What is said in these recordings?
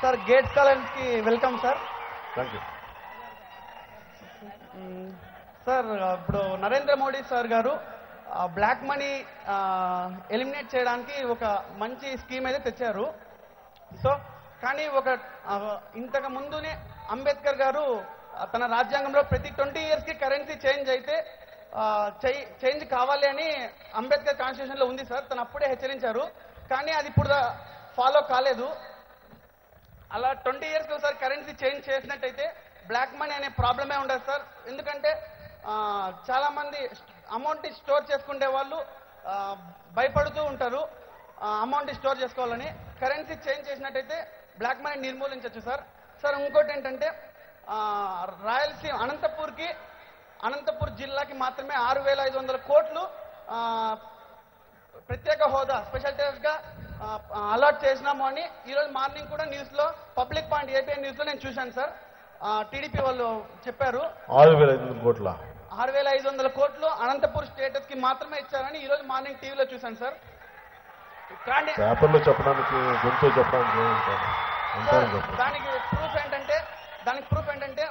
Sir gates college కి welcome sir. Thank you sir. ఇప్పుడు Narendra Modi sir గారు బ్లాక్ మనీ ఎలిమినేట్ చేయడానికి ఒక మంచి స్కీమ్ అయితే తెచ్చారు. సో కానీ ఇంతకు ముందునే అంబేద్కర్ గారు తన రాజ్యాంగంలో ప్రతి 20 years కి కరెన్సీ చేంజ్ అయితే చేంజ్ కావాలి అని అంబేద్కర్ కాన్స్టిట్యూషన్ లో ఉంది సార్. తను అప్పుడే హెచ్చరించారు, కానీ అది ఇప్పుడు ఫాలో కాలేదు. అలా 20 years ఒకసారి కరెన్సీ చేంజ్ చేసినట్టయితే బ్లాక్ మనీ అనే ప్రాబ్లమే ఉండదు సార్. ఎందుకంటే చాలా మంది అమౌంట్ స్టోర్ చేసుకునే వాళ్ళు భయపడుతూ ఉంటారు అమౌంట్ స్టోర్ చేసుకోవాలని. కరెన్సీ చేంజ్ చేసినట్టయితే బ్లాక్ మనీ నిర్మూలించవచ్చు సార్. సార్ ఇంకోటి ఏంటంటే రాయలసీమ అనంతపూర్ జిల్లాకి మాత్రమే 6,500 కోట్లు ప్రత్యేక హోదా స్పెషల్ ట్యాక్స్ గా అలాట్ చేసినాము అని ఈరోజు మార్నింగ్ కూడా న్యూస్ లో పబ్లిక్ పాయింట్ ఏపీ న్యూస్ లో నేను చూశాను సార్. టీడీపీ వాళ్ళు చెప్పారు 6,500 కోట్లు అనంతపూర్ స్టేటస్ కి మాత్రమే ఇచ్చారని ఈరోజు మార్నింగ్ టీవీలో చూశాను సార్. కానీ పేపర్లో చెప్పడానికి గొంతు చెప్పడానికి దానికి ప్రూఫ్ ఏంటంటే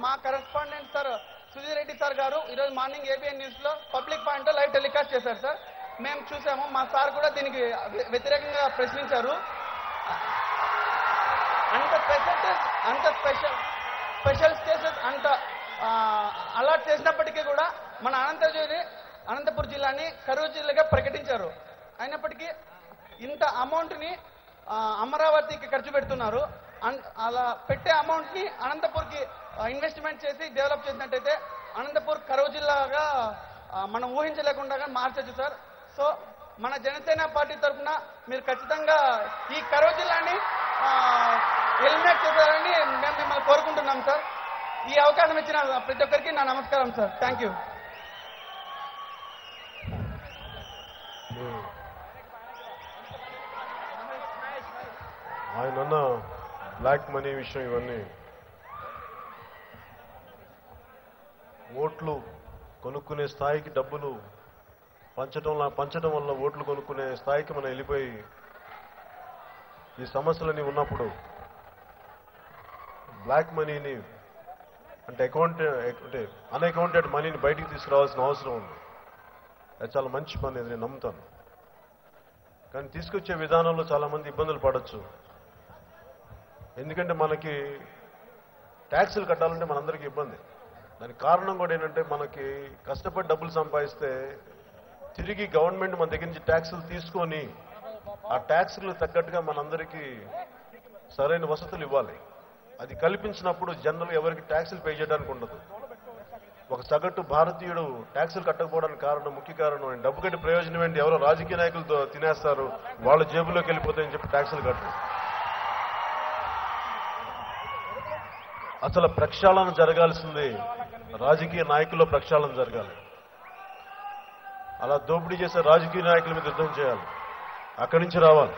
మా correspondent sir Sudheer Reddy sir గారు ఈరోజు మార్నింగ్ ఏబిఎన్ న్యూస్ లో పబ్లిక్ పాయింట్ లో లైవ్ టెలికాస్ట్ చేశారు సార్. మేము చూసాము. మా సార్ కూడా దీనికి వ్యతిరేకంగా ప్రశ్నించారు. అంత స్పెషల్ స్టేటస్ అంత అలాట్ చేసినప్పటికీ కూడా మన అనంతపూర్ జిల్లాని కరూరు జిల్లాగా ప్రకటించారు. అయినప్పటికీ ఇంత అమౌంట్ ని అమరావతికి ఖర్చు పెడుతున్నారు. అలా పెట్టే అమౌంట్ ని అనంతపూర్ కి ఇన్వెస్ట్మెంట్ చేసి డెవలప్ చేసినట్టయితే అనంతపూర్ కరూరు జిల్లాగా మనం ఊహించలేకుండా మార్చచ్చు సార్. సో మన జనసేన పార్టీ తరఫున మీరు ఖచ్చితంగా ఈ కరూరు జిల్లాని ఎలిమినేట్ చేశారని మేము మిమ్మల్ని కోరుకుంటున్నాం సార్. ఈ అవకాశం ఇచ్చిన ప్రతి ఒక్కరికి నా నమస్కారం సార్. Thank you. ఆయన బ్లాక్ మనీ విషయం ఇవన్నీ ఓట్లు కొనుక్కునే స్థాయికి డబ్బులు పంచడం వల్ల ఓట్లు కొనుక్కునే స్థాయికి మనం వెళ్ళిపోయి ఈ సమస్యలన్నీ ఉన్నప్పుడు బ్లాక్ మనీని అంటే అన్అకౌంటెడ్ మనీని బయటికి తీసుకురావాల్సిన అవసరం ఉంది. అది చాలా మంచి పని, అది నేను నమ్ముతాను. కానీ తీసుకొచ్చే విధానంలో చాలా మంది ఇబ్బందులు పడవచ్చు. ఎందుకంటే మనకి ట్యాక్సులు కట్టాలంటే మనందరికీ ఇబ్బంది. దానికి కారణం కూడా ఏంటంటే మనకి కష్టపడి డబ్బులు సంపాదిస్తే తిరిగి గవర్నమెంట్ మన దగ్గర నుంచి ట్యాక్సులు తీసుకొని ఆ ట్యాక్సులు తగ్గట్టుగా మనందరికీ సరైన వసతులు ఇవ్వాలి. అది కల్పించినప్పుడు జనరల్ ఎవరికి ట్యాక్సులు పే చేయడానికి ఉండదు. ఒక సగటు భారతీయుడు ట్యాక్సులు కట్టకపోవడానికి ముఖ్య కారణం డబ్బు కట్టి ప్రయోజనం ఏంటి, ఎవరో రాజకీయ నాయకులతో తినేస్తారు, వాళ్ళ జేబులోకి వెళ్ళిపోతాయని చెప్పి ట్యాక్సులు కట్టరు. అసలు ప్రక్షాళన జరగాల్సింది రాజకీయ నాయకుల్లో ప్రక్షాళన జరగాలి. అలా దోపిడీ చేసే రాజకీయ నాయకుల మీద యుద్ధం చేయాలి, అక్కడి నుంచి రావాలి.